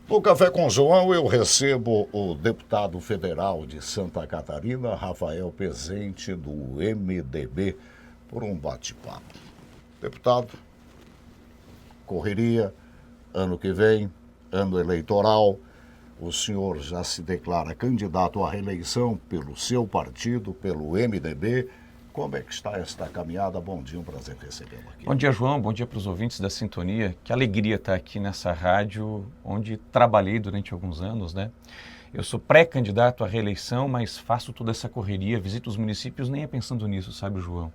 No Café com João, eu recebo o deputado federal de Santa Catarina, Rafael Pezente, do MDB, por um bate-papo. Deputado, correria, ano que vem, ano eleitoral, o senhor já se declara candidato à reeleição pelo seu partido, pelo MDB. Como é que está esta caminhada? Bom dia, um prazer recebê-lo aqui. Bom dia, João. Bom dia para os ouvintes da Sintonia. Que alegria estar aqui nessa rádio onde trabalhei durante alguns anos, né? Eu sou pré-candidato à reeleição, mas faço toda essa correria, visito os municípios nem é pensando nisso, sabe, João?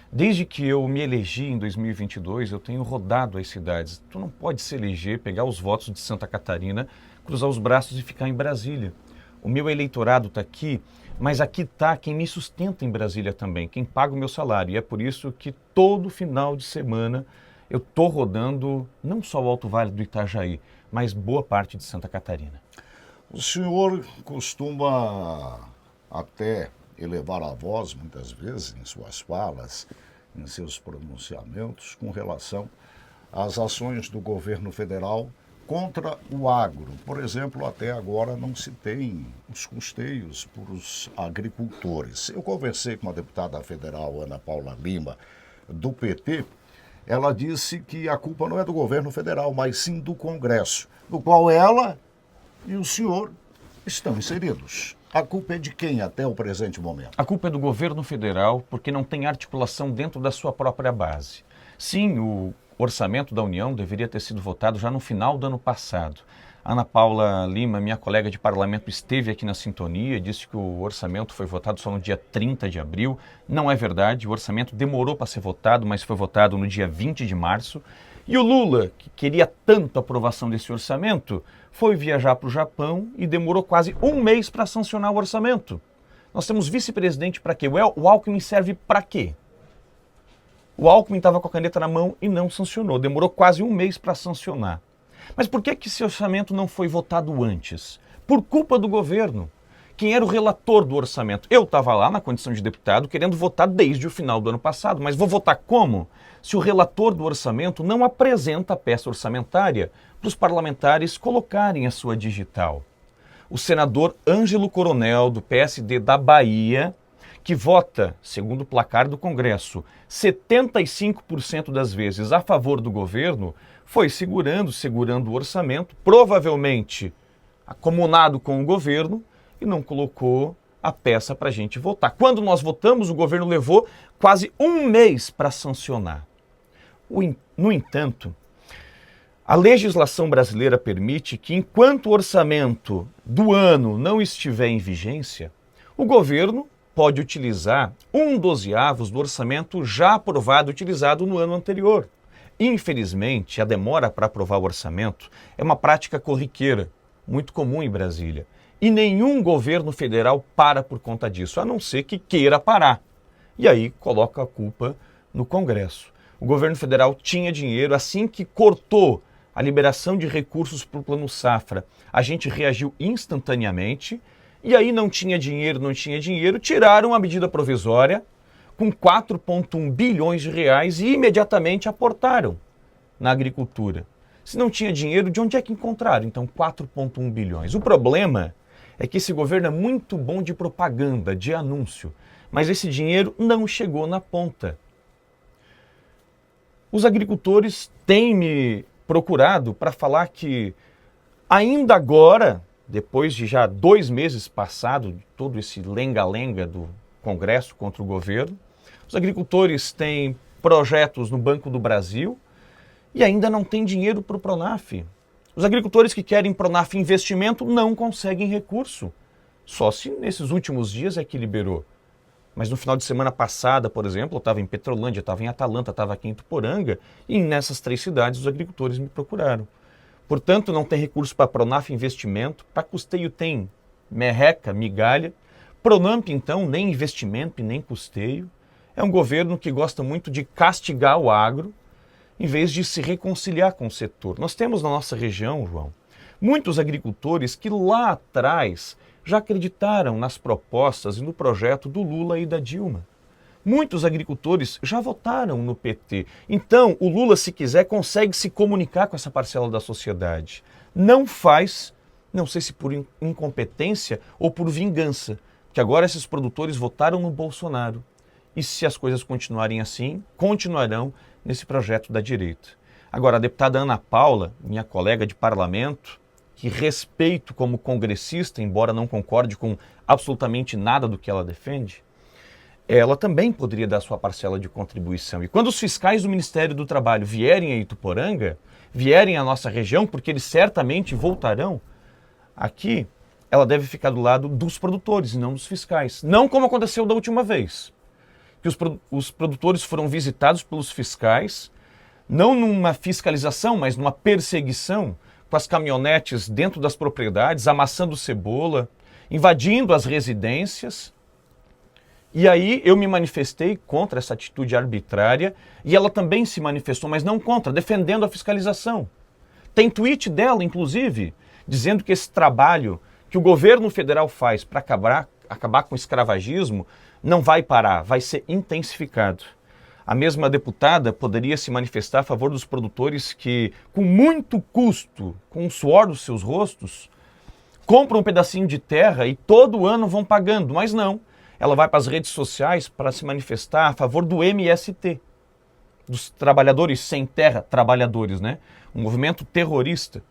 Desde que eu me elegi em 2022, eu tenho rodado as cidades. Tu não pode se eleger, pegar os votos de Santa Catarina, cruzar os braços e ficar em Brasília. O meu eleitorado está aqui, mas aqui está quem me sustenta em Brasília também, quem paga o meu salário. E é por isso que todo final de semana eu estou rodando não só o Alto Vale do Itajaí, mas boa parte de Santa Catarina. O senhor costuma até elevar a voz, muitas vezes, em suas falas, em seus pronunciamentos, com relação às ações do governo federal contra o agro. Por exemplo, até agora não se tem os custeios para os agricultores. Eu conversei com a deputada federal Ana Paula Lima, do PT. Ela disse que a culpa não é do governo federal, mas sim do Congresso, do qual ela e o senhor estão inseridos. A culpa é de quem até o presente momento? A culpa é do governo federal porque não tem articulação dentro da sua própria base. Sim, o orçamento da União deveria ter sido votado já no final do ano passado. Ana Paula Lima, minha colega de parlamento, esteve aqui na Sintonia e disse que o orçamento foi votado só no dia 30 de abril. Não é verdade, o orçamento demorou para ser votado, mas foi votado no dia 20 de março. E o Lula, que queria tanto a aprovação desse orçamento, foi viajar para o Japão e demorou quase um mês para sancionar o orçamento. Nós temos vice-presidente para quê? O Alckmin serve para quê? O Alckmin estava com a caneta na mão e não sancionou. Demorou quase um mês para sancionar. Mas por que esse orçamento não foi votado antes? Por culpa do governo. Quem era o relator do orçamento? Eu estava lá na condição de deputado querendo votar desde o final do ano passado. Mas vou votar como? Se o relator do orçamento não apresenta a peça orçamentária para os parlamentares colocarem a sua digital. O senador Ângelo Coronel, do PSD da Bahia, que vota, segundo o placar do Congresso, 75% das vezes a favor do governo, foi segurando o orçamento, provavelmente acomunado com o governo, e não colocou a peça para a gente votar. Quando nós votamos, o governo levou quase um mês para sancionar. No entanto, a legislação brasileira permite que, enquanto o orçamento do ano não estiver em vigência, o governo pode utilizar 1/12 do orçamento já aprovado, utilizado no ano anterior. Infelizmente, a demora para aprovar o orçamento é uma prática corriqueira, muito comum em Brasília. E nenhum governo federal para por conta disso, a não ser que queira parar. E aí coloca a culpa no Congresso. O governo federal tinha dinheiro, assim que cortou a liberação de recursos para o Plano Safra, a gente reagiu instantaneamente, e aí não tinha dinheiro, tiraram a medida provisória com 4,1 bilhões de reais e imediatamente aportaram na agricultura. Se não tinha dinheiro, de onde é que encontraram? Então, 4,1 bilhões. O problema é que esse governo é muito bom de propaganda, de anúncio, mas esse dinheiro não chegou na ponta. Os agricultores têm me procurado para falar que ainda agora, depois de já 2 meses passado de todo esse lenga-lenga do Congresso contra o governo, os agricultores têm projetos no Banco do Brasil e ainda não tem dinheiro para o Pronaf. Os agricultores que querem Pronaf investimento não conseguem recurso. Só se nesses últimos dias é que liberou. Mas no final de semana passada, por exemplo, eu estava em Petrolândia, estava em Atalanta, estava aqui em Tuporanga, e nessas 3 cidades os agricultores me procuraram. Portanto, não tem recurso para Pronaf investimento, para custeio tem merreca, migalha. Pronamp, então, nem investimento e nem custeio. É um governo que gosta muito de castigar o agro, em vez de se reconciliar com o setor. Nós temos na nossa região, João, muitos agricultores que lá atrás já acreditaram nas propostas e no projeto do Lula e da Dilma. Muitos agricultores já votaram no PT. Então, o Lula, se quiser, consegue se comunicar com essa parcela da sociedade. não faz, não sei se por incompetência ou por vingança, que agora esses produtores votaram no Bolsonaro. E se as coisas continuarem assim, continuarão nesse projeto da direita. Agora, a deputada Ana Paula, minha colega de parlamento, que respeito como congressista, embora não concorde com absolutamente nada do que ela defende, ela também poderia dar sua parcela de contribuição. E quando os fiscais do Ministério do Trabalho vierem a Ituporanga, vierem à nossa região, porque eles certamente voltarão aqui, ela deve ficar do lado dos produtores e não dos fiscais. Não como aconteceu da última vez, que os produtores foram visitados pelos fiscais, não numa fiscalização, mas numa perseguição, com as caminhonetes dentro das propriedades, amassando cebola, invadindo as residências. E aí eu me manifestei contra essa atitude arbitrária e ela também se manifestou, mas não contra, defendendo a fiscalização. Tem tweet dela, inclusive, dizendo que esse trabalho que o governo federal faz para acabar com o escravagismo não vai parar, vai ser intensificado. A mesma deputada poderia se manifestar a favor dos produtores que, com muito custo, com o suor dos seus rostos, compram um pedacinho de terra e todo ano vão pagando, mas não. Ela vai para as redes sociais para se manifestar a favor do MST, dos trabalhadores sem terra, trabalhadores, né? Um movimento terrorista.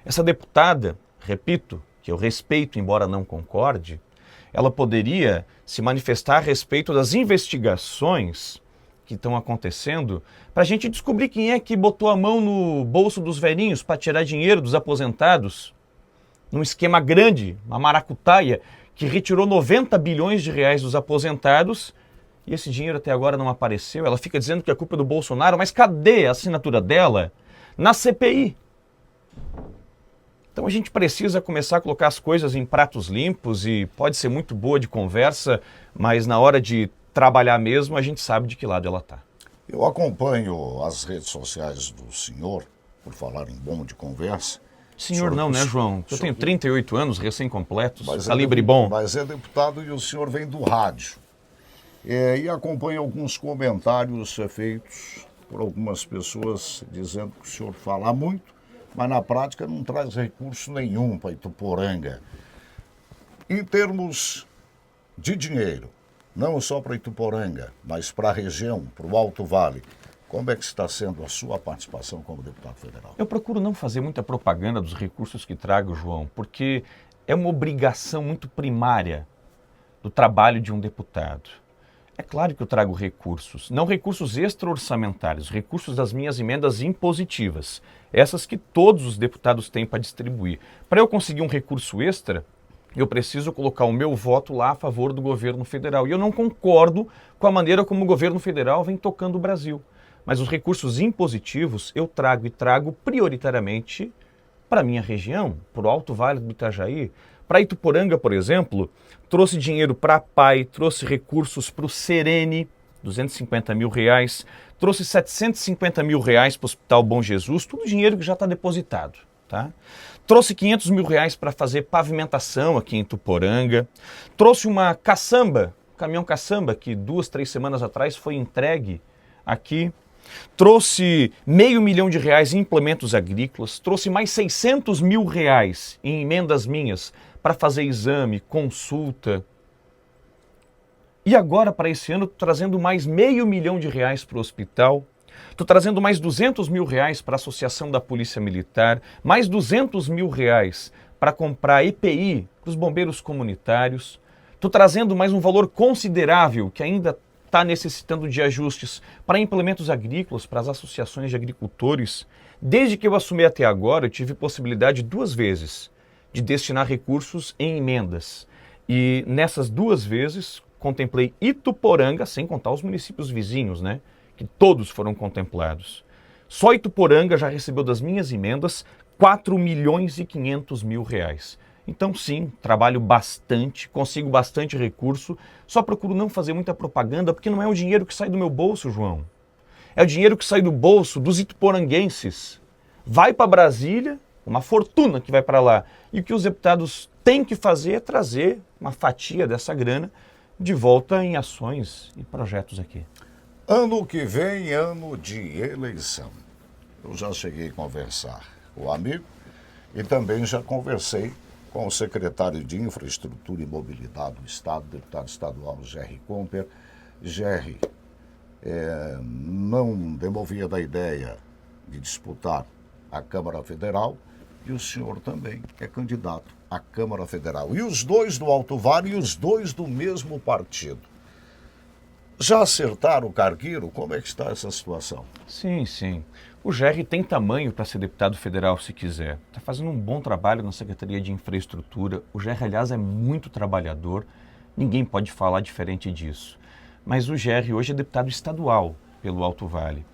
Essa deputada, repito, que eu respeito, embora não concorde, ela poderia se manifestar a respeito das investigações que estão acontecendo para a gente descobrir quem é que botou a mão no bolso dos velhinhos para tirar dinheiro dos aposentados, num esquema grande, uma maracutaia, que retirou 90 bilhões de reais dos aposentados e esse dinheiro até agora não apareceu. Ela fica dizendo que a culpa é do Bolsonaro, mas cadê a assinatura dela na CPI? Então a gente precisa começar a colocar as coisas em pratos limpos e pode ser muito boa de conversa, mas na hora de trabalhar mesmo a gente sabe de que lado ela está. Eu acompanho as redes sociais do senhor, por falar em bom de conversa. Senhor não, né, João? Eu tenho 38 anos, recém-completos, calibre é, bom. Mas é deputado e o senhor vem do rádio. E acompanho alguns comentários feitos por algumas pessoas dizendo que o senhor fala muito, mas na prática não traz recurso nenhum para Ituporanga. Em termos de dinheiro, não só para Ituporanga, mas para a região, para o Alto Vale, como é que está sendo a sua participação como deputado federal? Eu procuro não fazer muita propaganda dos recursos que trago, João, porque é uma obrigação muito primária do trabalho de um deputado. É claro que eu trago recursos, não recursos extra-orçamentários, recursos das minhas emendas impositivas, essas que todos os deputados têm para distribuir. Para eu conseguir um recurso extra, eu preciso colocar o meu voto lá a favor do governo federal. E eu não concordo com a maneira como o governo federal vem tocando o Brasil. Mas os recursos impositivos eu trago e trago prioritariamente para a minha região, para o Alto Vale do Itajaí. Para Ituporanga, por exemplo, trouxe dinheiro para a PAI, trouxe recursos para o Serene, 250 mil reais, trouxe 750 mil reais para o Hospital Bom Jesus, tudo dinheiro que já está depositado. Tá? Trouxe 500 mil reais para fazer pavimentação aqui em Ituporanga, trouxe uma caçamba, um caminhão caçamba que 2, 3 semanas atrás foi entregue aqui, trouxe R$500 mil em implementos agrícolas, trouxe mais 600 mil reais em emendas minhas para fazer exame, consulta. E agora, para esse ano, estou trazendo mais R$500 mil para o hospital. Estou trazendo mais 200 mil reais para a Associação da Polícia Militar, mais 200 mil reais para comprar EPI para os bombeiros comunitários. Estou trazendo mais um valor considerável que ainda está necessitando de ajustes para implementos agrícolas, para as associações de agricultores. Desde que eu assumi até agora, eu tive possibilidade 2 vezes de destinar recursos em emendas. E nessas 2 vezes, contemplei Ituporanga, sem contar os municípios vizinhos, né? Que todos foram contemplados. Só Ituporanga já recebeu das minhas emendas R$4.500.000. Então sim, trabalho bastante, consigo bastante recurso, só procuro não fazer muita propaganda, porque não é o dinheiro que sai do meu bolso, João. É o dinheiro que sai do bolso dos ituporanguenses. Vai para Brasília, uma fortuna que vai para lá. E o que os deputados têm que fazer é trazer uma fatia dessa grana de volta em ações e projetos aqui. Ano que vem, ano de eleição. Eu já cheguei a conversar com o amigo E também já conversei com o secretário de Infraestrutura e Mobilidade do Estado, deputado estadual Gerry Comper. Gerry não demovia da ideia de disputar a Câmara Federal, e o senhor também é candidato à Câmara Federal. E os dois do Alto Vale e os dois do mesmo partido. Já acertaram o cargueiro? Como é que está essa situação? Sim, sim. O Gerry tem tamanho para ser deputado federal se quiser. Está fazendo um bom trabalho na Secretaria de Infraestrutura. O Gerry, aliás, é muito trabalhador. Ninguém pode falar diferente disso. Mas o Gerry hoje é deputado estadual pelo Alto Vale.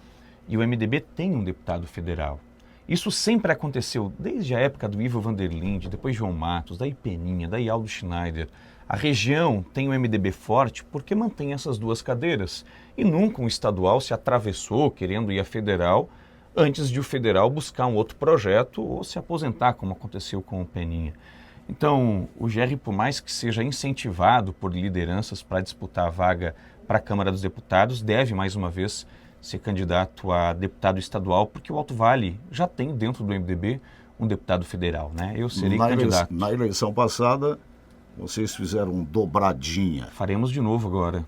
E o MDB tem um deputado federal. Isso sempre aconteceu desde a época do Ivo Vanderlinde, depois João Matos, daí Peninha, daí Aldo Schneider. A região tem um MDB forte porque mantém essas duas cadeiras. E nunca um estadual se atravessou querendo ir a federal antes de o federal buscar um outro projeto ou se aposentar, como aconteceu com o Peninha. Então, o Gerry, por mais que seja incentivado por lideranças para disputar a vaga para a Câmara dos Deputados, deve, mais uma vez, ser candidato a deputado estadual, porque o Alto Vale já tem dentro do MDB um deputado federal, né? Eu serei candidato. Na eleição passada, vocês fizeram dobradinha. Faremos de novo agora.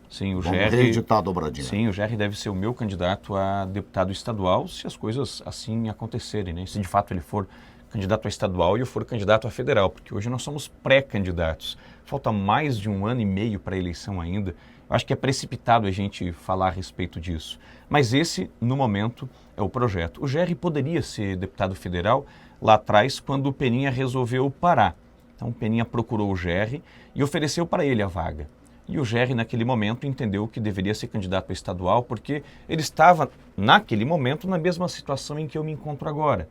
Sim, o Gerry, reeditar a dobradinha. Sim, o Gerry deve ser o meu candidato a deputado estadual, se as coisas assim acontecerem, né? Se de fato ele for candidato a estadual e eu for candidato a federal, porque hoje nós somos pré-candidatos. Falta mais de 1 ano e meio para a eleição ainda. Eu acho que é precipitado a gente falar a respeito disso. Mas esse, no momento, é o projeto. O Gerry poderia ser deputado federal lá atrás, quando o Peninha resolveu parar. Então, o Peninha procurou o Gerry e ofereceu para ele a vaga. E o Gerry, naquele momento, entendeu que deveria ser candidato a estadual, porque ele estava, naquele momento, na mesma situação em que eu me encontro agora.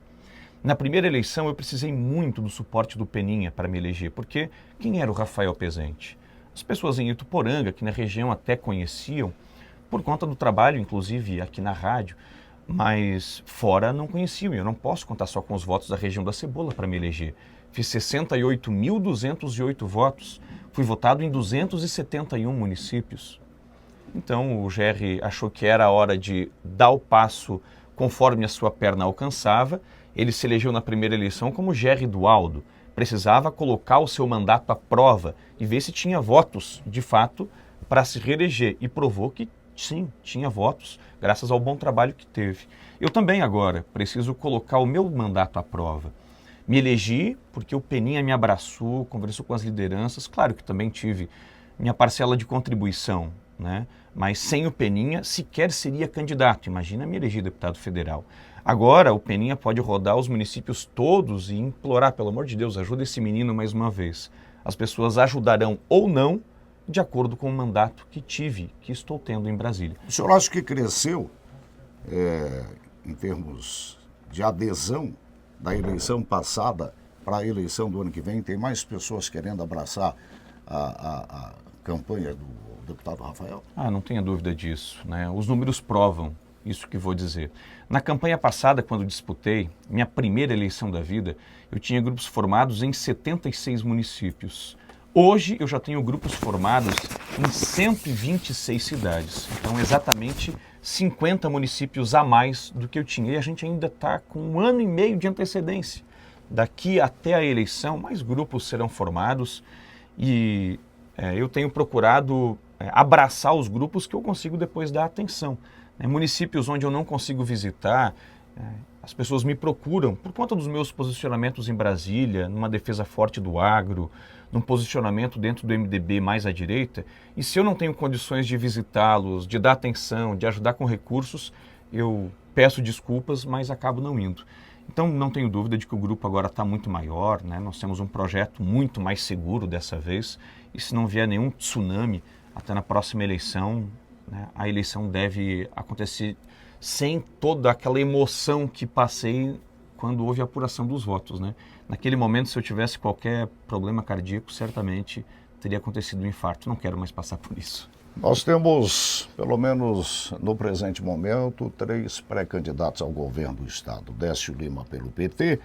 Na primeira eleição, eu precisei muito do suporte do Peninha para me eleger, porque quem era o Rafael Pezente? As pessoas em Ituporanga, que na região até conheciam, por conta do trabalho, inclusive, aqui na rádio, mas fora não conheciam. Eu não posso contar só com os votos da região da Cebola para me eleger. Fiz 68.208 votos, fui votado em 271 municípios. Então o Gerry achou que era a hora de dar o passo conforme a sua perna alcançava. Ele se elegeu na primeira eleição como Gerry Dualdo. Precisava colocar o seu mandato à prova e ver se tinha votos, de fato, para se reeleger. E provou que, sim, tinha votos, graças ao bom trabalho que teve. Eu também agora preciso colocar o meu mandato à prova. Me elegi porque o Peninha me abraçou, conversou com as lideranças. Claro que também tive minha parcela de contribuição, né? Mas sem o Peninha sequer seria candidato. Imagina me eleger deputado federal. Agora o Peninha pode rodar os municípios todos e implorar, pelo amor de Deus, ajuda esse menino mais uma vez. As pessoas ajudarão ou não, de acordo com o mandato que tive, que estou tendo em Brasília. O senhor acha que cresceu, em termos de adesão, da eleição passada para a eleição do ano que vem? Tem mais pessoas querendo abraçar a campanha do deputado Rafael? Não tenha dúvida disso, né? Os números provam isso que vou dizer. Na campanha passada, quando disputei, minha primeira eleição da vida, eu tinha grupos formados em 76 municípios. Hoje eu já tenho grupos formados em 126 cidades. Então, exatamente 50 municípios a mais do que eu tinha. E a gente ainda está com 1 ano e meio de antecedência. Daqui até a eleição, mais grupos serão formados e eu tenho procurado abraçar os grupos que eu consigo depois dar atenção. Municípios onde eu não consigo visitar, as pessoas me procuram por conta dos meus posicionamentos em Brasília, numa defesa forte do agro, num posicionamento dentro do MDB mais à direita, e se eu não tenho condições de visitá-los, de dar atenção, de ajudar com recursos, eu peço desculpas, mas acabo não indo. Então não tenho dúvida de que o grupo agora está muito maior, né? Nós temos um projeto muito mais seguro dessa vez, e se não vier nenhum tsunami até na próxima eleição, né, a eleição deve acontecer sem toda aquela emoção que passei quando houve a apuração dos votos, né? Naquele momento, se eu tivesse qualquer problema cardíaco, certamente teria acontecido um infarto. Não quero mais passar por isso. Nós temos, pelo menos no presente momento, 3 pré-candidatos ao governo do Estado. Décio Lima pelo PT,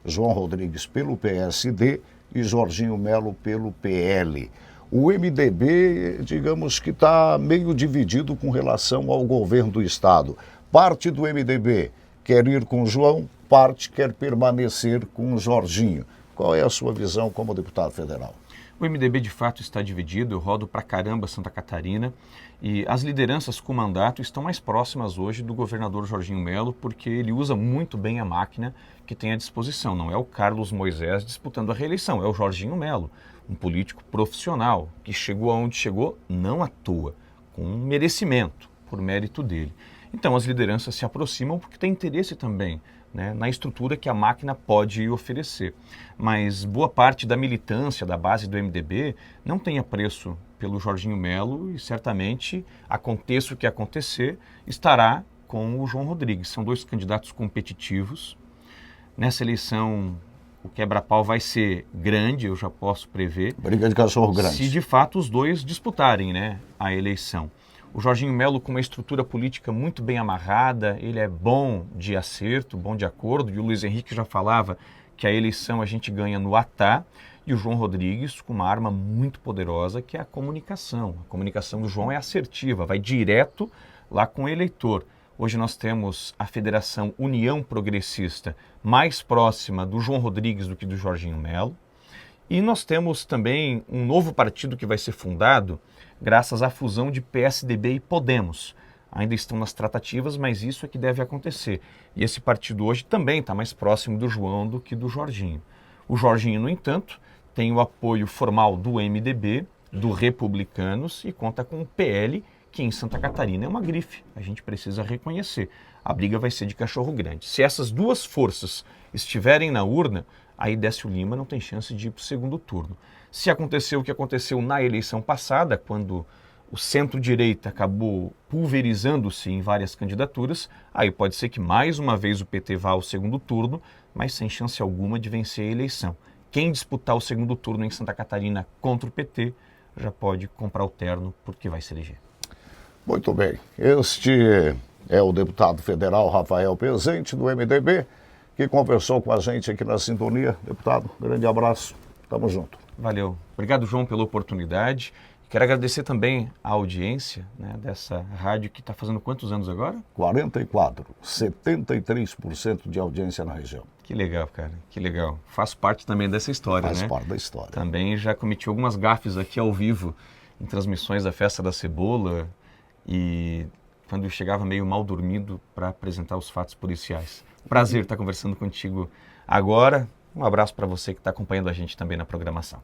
João Rodrigues pelo PSD e Jorginho Melo pelo PL. O MDB, digamos que está meio dividido com relação ao governo do Estado. Parte do MDB quer ir com o João, parte quer permanecer com o Jorginho. Qual é a sua visão como deputado federal? O MDB de fato está dividido, eu rodo pra caramba Santa Catarina e as lideranças com mandato estão mais próximas hoje do governador Jorginho Melo porque ele usa muito bem a máquina que tem à disposição. Não é o Carlos Moisés disputando a reeleição, é o Jorginho Melo, um político profissional que chegou aonde chegou não à toa, com um merecimento, por mérito dele. Então as lideranças se aproximam porque tem interesse também, né, na estrutura que a máquina pode oferecer. Mas boa parte da militância, da base do MDB, não tem apreço pelo Jorginho Melo e certamente, aconteça o que acontecer, estará com o João Rodrigues. São dois candidatos competitivos. Nessa eleição, o quebra-pau vai ser grande, eu já posso prever. Briga de cachorro grande. Se de fato os dois disputarem, né, a eleição. O Jorginho Melo com uma estrutura política muito bem amarrada, ele é bom de acerto, bom de acordo, e o Luiz Henrique já falava que a eleição a gente ganha no atá, e o João Rodrigues com uma arma muito poderosa que é a comunicação. A comunicação do João é assertiva, vai direto lá com o eleitor. Hoje nós temos a Federação União Progressista mais próxima do João Rodrigues do que do Jorginho Melo, e nós temos também um novo partido que vai ser fundado graças à fusão de PSDB e Podemos. Ainda estão nas tratativas, mas isso é que deve acontecer. E esse partido hoje também está mais próximo do João do que do Jorginho. O Jorginho, no entanto, tem o apoio formal do MDB, do Republicanos e conta com o PL, que em Santa Catarina é uma grife. A gente precisa reconhecer. A briga vai ser de cachorro grande. Se essas duas forças estiverem na urna, aí Décio Lima não tem chance de ir para o segundo turno. Se acontecer o que aconteceu na eleição passada, quando o centro-direita acabou pulverizando-se em várias candidaturas, aí pode ser que mais uma vez o PT vá ao segundo turno, mas sem chance alguma de vencer a eleição. Quem disputar o segundo turno em Santa Catarina contra o PT já pode comprar o terno porque vai se eleger. Muito bem. Este é o deputado federal Rafael Pezente, do MDB, que conversou com a gente aqui na Sintonia. Deputado, grande abraço. Tamo junto. Valeu. Obrigado, João, pela oportunidade. Quero agradecer também a audiência, né, dessa rádio que está fazendo quantos anos agora? 44, 73% de audiência na região. Que legal, cara, que legal. Faço parte também dessa história, Faz né? parte da história. Também já cometi algumas gafes aqui ao vivo, em transmissões da Festa da Cebola e quando eu chegava meio mal dormido para apresentar os fatos policiais. Prazer estar conversando contigo agora. Um abraço para você que está acompanhando a gente também na programação.